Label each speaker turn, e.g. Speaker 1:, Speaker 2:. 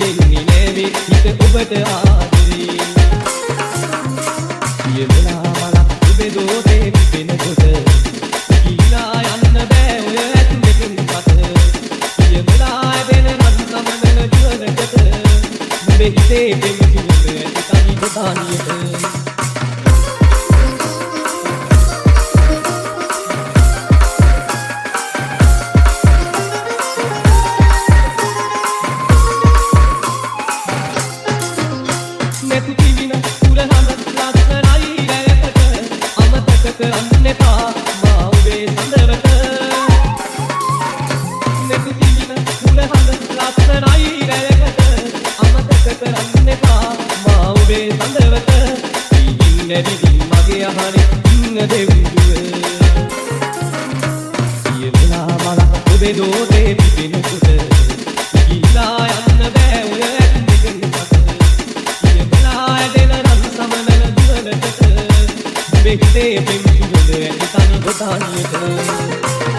Speaker 1: දෙන්නේ නෑවේ හිත ඔබට ආදරේ කියමලා මලා ඔබේ දෝතේ පිපෙනකොට ගිහිලා යන්න බෑ ඔය ඇතුලකින් පත කියමලා වෙන රන් සමනල ජීවනකට ඔබේ හිතේ දෙමිතුන ඇති තනි බතානියට මගේ අහනේ ඉන්න දෙවිදුව කියමලා මලා ඔබේ දෝතේ පිපෙනකොට ගිහිලා යන්න බෑ ඔය ඇතුලකින් පත කියමලා ඇදෙන රන් සමනල දුවනකට ඔබේ හිතේ පෙම්චුද ඇති තනි බතානියට